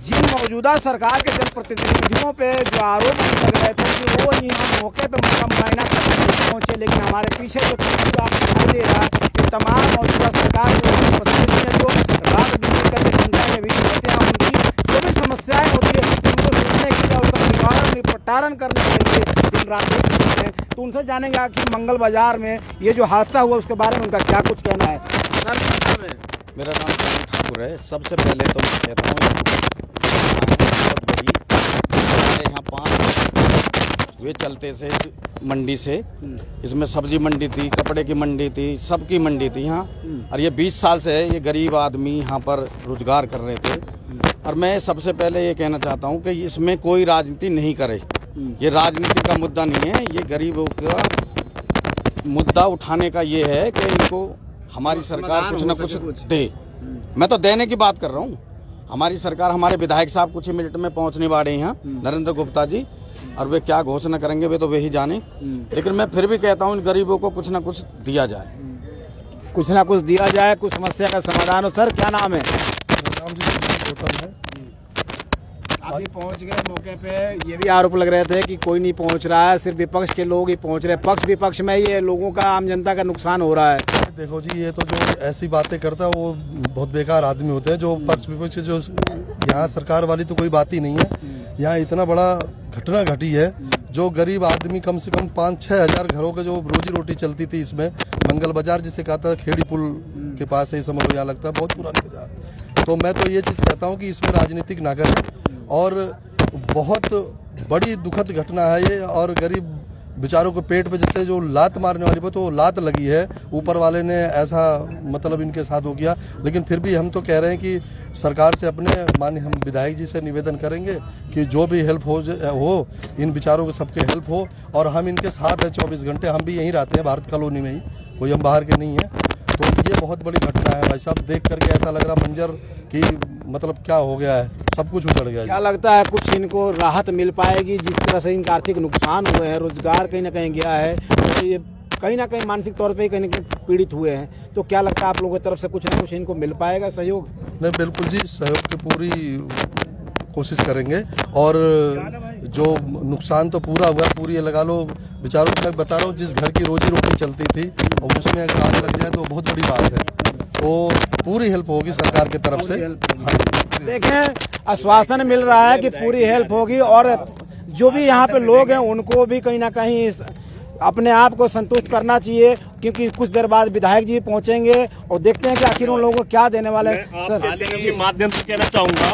जिन मौजूदा सरकार के जनप्रतिनिधियों पे जो आरोप लग रहे थे कि वो यहाँ मौके पे मुआयना करने पहुँचे, लेकिन हमारे पीछे जो तस्वीर आपको दिखाई दे रहा है ये तमाम मौजूदा सरकार के प्रतिनिधि हैं जो रात दिन करके जनता के बीच रहते हैं। उनकी जो भी समस्याएं होती है उनको सुनने के लिए, उसका निवारण निपटारण करने के लिए दिन रात देखते हैं। तो उनसे जानेंगे कि मंगल बाजार में ये जो हादसा हुआ उसके बारे में उनका क्या कुछ कहना है। सर, मेरा नाम सनी ठाकुर है। सबसे पहले तो मैं कहता हूँ बहुत बड़ी हमारे यहाँ 5 वे चलते से मंडी से, इसमें सब्जी मंडी थी, कपड़े की मंडी थी, सबकी मंडी थी यहाँ। और ये 20 साल से ये गरीब आदमी यहाँ पर रोजगार कर रहे थे। और मैं सबसे पहले ये कहना चाहता हूँ कि इसमें कोई राजनीति नहीं करे। ये राजनीति का मुद्दा नहीं है, ये गरीबों का मुद्दा उठाने का ये है कि इनको हमारी सरकार कुछ न कुछ दे। मैं तो देने की बात कर रहा हूँ। हमारी सरकार, हमारे विधायक साहब कुछ ही मिनट में पहुँचने वाले हैं यहाँ, नरेंद्र गुप्ता जी, और वे क्या घोषणा करेंगे वे तो वे ही जाने। लेकिन मैं फिर भी कहता हूँ इन गरीबों को कुछ न कुछ दिया जाए, कुछ ना कुछ दिया जाए, कुछ समस्या का समाधान हो। सर, क्या नाम है? नाम जी गौतम है। अभी पहुंच गए मौके पे। ये भी आरोप लग रहे थे कि कोई नहीं पहुंच रहा है, सिर्फ विपक्ष के लोग ही पहुंच रहे हैं। पक्ष विपक्ष में ये लोगों का, आम जनता का नुकसान हो रहा है। देखो जी, ये तो जो ऐसी बातें करता है वो बहुत बेकार आदमी होते हैं। जो पक्ष विपक्ष, जो यहाँ सरकार वाली तो कोई बात ही नहीं है। यहाँ इतना बड़ा घटना घटी है, जो गरीब आदमी कम से कम 5-6 हज़ार घरों का जो रोजी रोटी चलती थी इसमें। मंगल बाजार जिसे कहा था, खेड़ी पुल के पास है, समझ लो, यहाँ लगता है बहुत पुरानी बाजार। तो मैं तो ये चीज़ कहता हूँ कि इसमें राजनीतिक ना करें, और बहुत बड़ी दुखद घटना है ये। और गरीब बेचारों को पेट पे जैसे जो लात मारने वाली बात, तो लात लगी है, ऊपर वाले ने ऐसा मतलब इनके साथ हो गया। लेकिन फिर भी हम तो कह रहे हैं कि सरकार से, अपने माननीय हम विधायक जी से निवेदन करेंगे कि जो भी हेल्प हो इन बेचारों को, सबके हेल्प हो। और हम इनके साथ हैं 24 घंटे। हम भी यहीं रहते हैं, भारत कॉलोनी में ही, कोई हम बाहर के नहीं हैं। तो ये बहुत बड़ी घटना है भाई साहब। देख करके ऐसा लग रहा मंजर कि मतलब क्या हो गया है, सब कुछ उजड़ गया। क्या लगता है कुछ इनको राहत मिल पाएगी? जिस तरह से इनका आर्थिक नुकसान हुए हैं, रोजगार कहीं ना कहीं गया है, तो ये कहीं ना कहीं मानसिक तौर पे कहीं ना कहीं पीड़ित हुए हैं। तो क्या लगता है आप लोगों की तरफ से कुछ ना कुछ इनको मिल पाएगा सहयोग? नहीं, बिल्कुल जी, सहयोग की पूरी कोशिश करेंगे। और जो नुकसान तो पूरा हुआ, पूरी ये लगा लो बेचारों को। मैं बता रहा हूँ, जिस घर की रोजी रोटी चलती थी और उसमें अगर आग लग जाए तो बहुत बड़ी बात है। तो पूरी हेल्प होगी सरकार की तरफ से। देखें, आश्वासन मिल रहा है कि पूरी हेल्प होगी, और जो भी यहाँ पे लोग हैं उनको भी कहीं ना कहीं अपने आप को संतुष्ट करना चाहिए, क्योंकि कुछ देर बाद विधायक जी पहुंचेंगे और देखते हैं कि आखिर उन लोगों को क्या देने वाले हैं। सर, माध्यम से कहना चाहूंगा,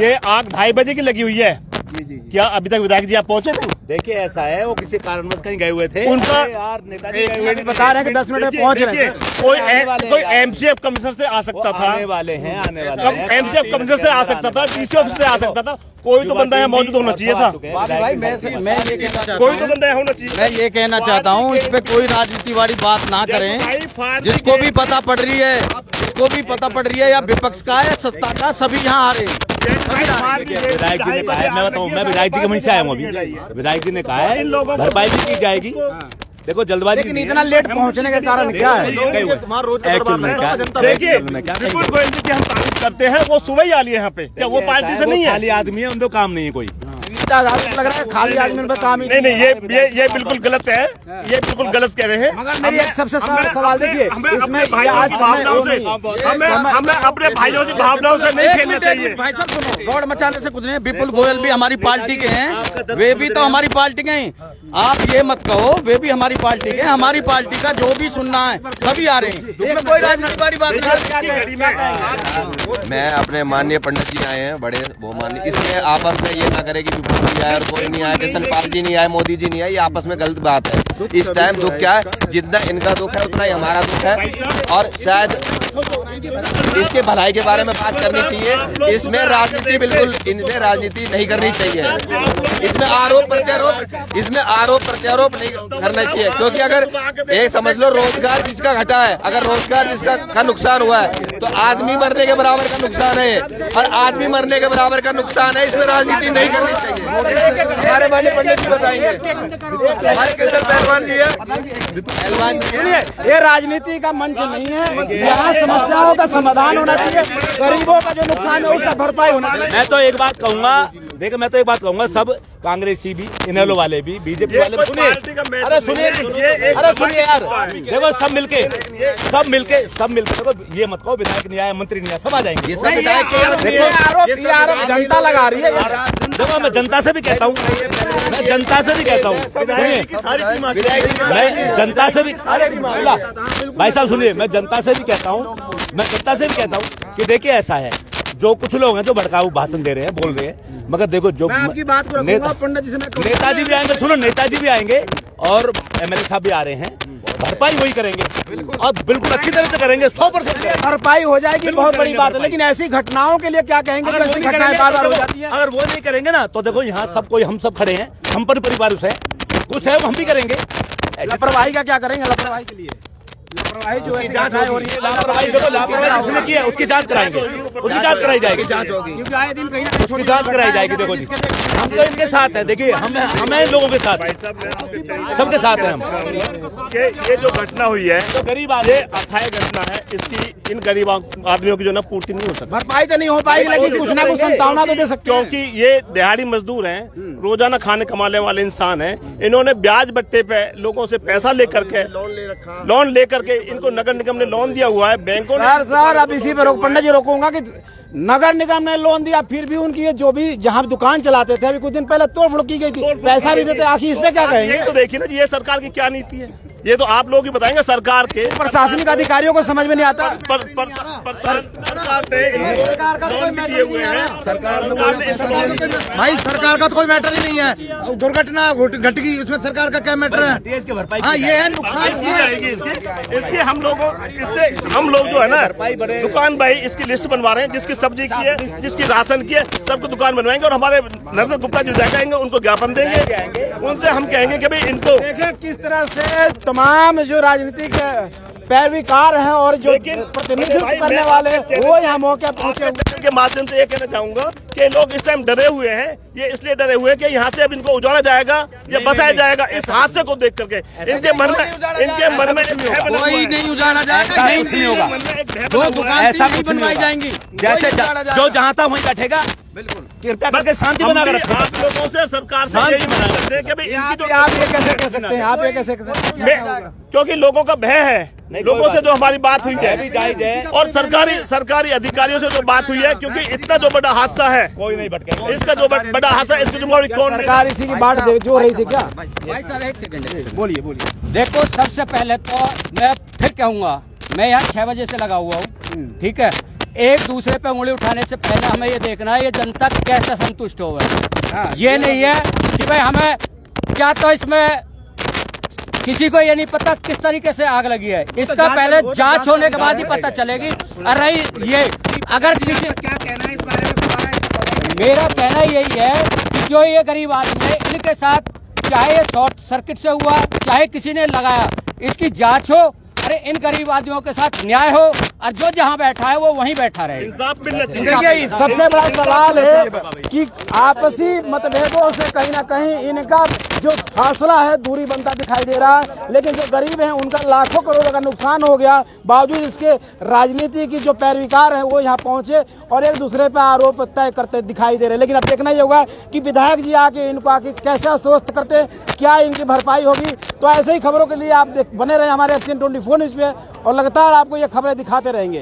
ये आग 2:30 बजे की लगी हुई है। क्या अभी तक विधायक जी आप पहुंचे थे? देखिए, ऐसा है, वो किसी कारणवश कहीं गए हुए थे। उनका यार नेताजी बता रहे हैं कि 10 मिनट में पहुंच रहे हैं। कोई एमसीएफ कमिश्नर से आ सकता था, आने वाले हैं। एमसीएफ कमिश्नर से आ सकता था, डीसी ऑफिस से आ सकता था। कोई तो बंदा यहाँ मौजूद होना चाहिए था। भाई मैं ये कहना चाहता कोई तो बंदा होना चाहिए। मैं ये कहना चाहता हूँ, इस पे कोई राजनीति वाली बात ना करें। जिसको भी पता पड़ रही है, जिसको भी पता पड़ रही है, या विपक्ष का है, सत्ता का, सभी यहाँ आ रहे हैं। विधायक जी ने कहा है, मैं बताऊँ, मैं विधायक जी के वहीं से आया हूँ अभी। विधायक जी ने कहा है भरपाई भी की जाएगी। देखो, जल्दबाजी, लेकिन इतना लेट पहुंचने के कारण क्या है? एक्चुअल में क्या, देखिए, विपुल गोयल जी की हम तारीफ करते हैं, वो सुबह ही आ लिए यहाँ पे। क्या वो पार्टी से नहीं है? खाली आदमी है, उनको काम नहीं है कोई। लग रहा है खाली आदमी पे काम ही नहीं, ये बिल्कुल गलत है। ये बिल्कुल गलत कह रहे हैं। मगर मेरी एक सबसे सवाल देखिए, इसमें हमें अपने भाइयों की भावनाओं से नहीं खेलना चाहिए। भाई साहब सुनो, गौड़ मचाने से कुछ नहीं। विपुल गोयल भी हमारी पार्टी के हैं, वे भी तो हमारी पार्टी के हैं। आप ये मत कहो, वे भी हमारी पार्टी के हैं। हमारी पार्टी का जो भी सुनना है सभी आ रहे हैं, उसमें कोई राजनीति वाली बात नहीं। मैं अपने माननीय पंडित जी आए हैं, बड़े वो माननीय, इसमें आपस में ये ना करे कि विपुल जी आए और कोई नहीं आया, किशन पाल जी नहीं आए, मोदी जी नहीं आए। ये आपस में गलत बात है। इस टाइम दुख क्या है, जितना इनका दुख है उतना ही हमारा दुख है। और शायद इसके भलाई के बारे में बात करनी चाहिए। इसमें राजनीति, बिल्कुल इनमें राजनीति नहीं करनी चाहिए। इसमें आरोप प्रत्यारोप नहीं करना चाहिए। क्योंकि अगर एक समझ लो, रोजगार जिसका घटा है, अगर रोजगार जिसका नुकसान हुआ है, तो आदमी मरने के बराबर का नुकसान है। और आदमी मरने के बराबर का नुकसान है, इसमें राजनीति नहीं करनी चाहिए। हमारे माननीय पंडित जी बताएंगे, हमारे किशन पहलवान जी है, पहलवान जी। ये राजनीति का मंच नहीं है। यहाँ समस्याओं का समाधान होना चाहिए, गरीबों का जो नुकसान है उसका भरपाई होना चाहिए। मैं तो एक बात कहूंगा, देखो मैं तो एक बात कहूंगा, सब कांग्रेसी भी, इनेलो वाले भी, बीजेपी वाले भी, सुनिए, अरे सुनिए यार, देखो सब मिलके देखो, ये मत कहो विधायक नहीं आया, मंत्री नहीं आया, सब आ जाएंगे। ये सब विधायक ये आरोप जनता लगा रही है। देखो मैं जनता से भी कहता हूँ, मैं जनता से भी कहता हूँ, मैं जनता से भी, भाई साहब सुनिए, मैं जनता से भी कहता हूँ कि देखिए ऐसा है, जो कुछ लोग हैं जो भड़काऊ भाषण दे रहे हैं, बोल रहे हैं, मगर देखो जो नेताजी भी आएंगे, सुनो नेताजी भी आएंगे और एमएलए साहब भी आ रहे हैं, भरपाई वही करेंगे और बिल्कुल अच्छी तरह से करेंगे, 100% भरपाई हो जाएगी, बहुत बड़ी बात है। लेकिन ऐसी घटनाओं के लिए क्या कहेंगे? ऐसी घटनाएं बार-बार हो जाती हैं। अगर वो नहीं करेंगे ना तो देखो यहाँ सब कोई, हम सब खड़े हैं, हम पर परिवार है, कुछ है वो हम भी करेंगे। लापरवाही का क्या करेंगे? लापरवाही के लिए लापरवाही जो है जांच हो रही है, लापरवाही देखो, लापरवाही जिसने की है उसकी जांच कराएंगे, उसकी जांच कराई जाएगी, क्योंकि आए दिन कहीं ना उसकी जांच कराई जाएगी। देखो जी हम तो इनके साथ हैं, देखिए हमें इन लोगों के साथ, सबके साथ हैं हम। ये जो घटना हुई है तो गरीब ये अथाह घटना है, इसकी इन गरीब आदमियों की जो ना पूर्ति नहीं हो सकती, भरपाई तो नहीं हो पाएगी, लेकिन कुछ ना कुछ संतावना तो दे सकते, क्योंकि ये दिहाड़ी मजदूर हैं, रोजाना खाने कमाने वाले इंसान हैं। इन्होंने ब्याज बट्टे पे लोगों से पैसा लेकर के लोन लेकर के इनको नगर निगम ने लोन दिया हुआ है, बैंकों ने। सर अब इसी पे पंडित जी रोकूंगा कि नगर निगम ने लोन दिया, फिर भी उनकी जो भी जहां दुकान चलाते थे, अभी कुछ दिन पहले तोड़-फोड़ की गई थी, पैसा भी देते, आखिर इस पे क्या कहेंगे? तो देखिए ना, ये सरकार की क्या नीति है, ये तो आप लोग ही बताएंगे। सरकार के प्रशासनिक अधिकारियों को समझ में नहीं आता। भाई सरकार का तो कोई मैटर ही नहीं है, दुर्घटना घट गई उसमें सरकार का क्या मैटर है? हाँ ये है नुकसान की जाएगी इसके हम लोगों, इससे हम लोग जो है ना दुकान भाई इसकी लिस्ट बनवा रहे हैं, जिसकी सब्जी की है, जिसकी राशन की है, सबको दुकान बनवाएंगे और हमारे नरेंद्र गुप्ता जो जाएंगे उनको ज्ञापन देंगे, उनसे हम कहेंगे कि भाई इनको देखिए किस तरह से तमाम जो राजनीतिक पैरवीकार हैं और जो प्रतिनिधित्व करने वाले वो यहाँ मौके पहुंचे के माध्यम से ये कहना चाहूंगा कि लोग इस टाइम डरे हुए हैं। ये इसलिए डरे हुए हैं कि यहाँ से अब इनको उजाड़ा जाएगा या बसाया जाएगा, इस हादसे को देख करके इनके मन में कोई नहीं उजाड़ा जाएगा, नहीं होगा, दो दुकान ऐसा कुछ बनवाई जाएंगी, जैसे जो जहाँ था वहीं बैठेगा। बिल्कुल कृपया करके शांति बनाकर रखें, आप लोगों से सरकार से यही मांग करते हैं कि भाई इनकी आप ये कैसे कह सकते हैं? आप ये कैसे कह सकते हैं? क्योंकि लोगों का भय है, लोगों से जो हमारी बात हुई है और सरकारी अधिकारियों से जो बात हुई है, क्योंकि इतना जो बड़ा हादसा है कोई नहीं भटकेगा, इसका जो बड़ा हादसा इसकी जिम्मेवारी कौन? सरकार इसी की बात जो रही थी क्या? भाई साहब एक सेकंड बोलिए। देखो सबसे पहले तो मैं फिर कहूँगा, मैं यहाँ 6 बजे से लगा हुआ हूँ, ठीक है। एक दूसरे पे उंगली उठाने से पहले हमें ये देखना है ये जनता कैसे संतुष्ट हो गई। ये नहीं है कि भाई हमें क्या, तो इसमें किसी को ये नहीं पता किस तरीके से आग लगी है, इसका पहले जांच होने के बाद ही पता चलेगी। अरे ये अगर किसी, क्या कहना है इस बारे में? मेरा कहना यही है कि जो ये गरीब आदमी है इनके साथ, चाहे ये शॉर्ट सर्किट से हुआ, चाहे किसी ने लगाया, इसकी जांच हो। अरे इन गरीब आदमियों के साथ न्याय हो और जो जहां बैठा है वो वहीं बैठा रहे। देखिए सबसे बड़ा सवाल है कि आपसी मतभेदों से कहीं ना कहीं इनका जो फासला है दूरी बनता दिखाई दे रहा है, लेकिन जो गरीब हैं उनका लाखों करोड़ों का नुकसान हो गया, बावजूद इसके राजनीति की जो पैरवीकार हैं वो यहाँ पहुंचे और एक दूसरे पर आरोप तय करते दिखाई दे रहे हैं। लेकिन अब देखना ही होगा कि विधायक जी आके इनको आके कैसे आश्वस्त करते, क्या इनकी भरपाई होगी। तो ऐसे ही खबरों के लिए आप बने रहे हमारे एक्शन 24 न्यूज़ पे और लगातार आपको ये खबरें दिखाते रहेंगे।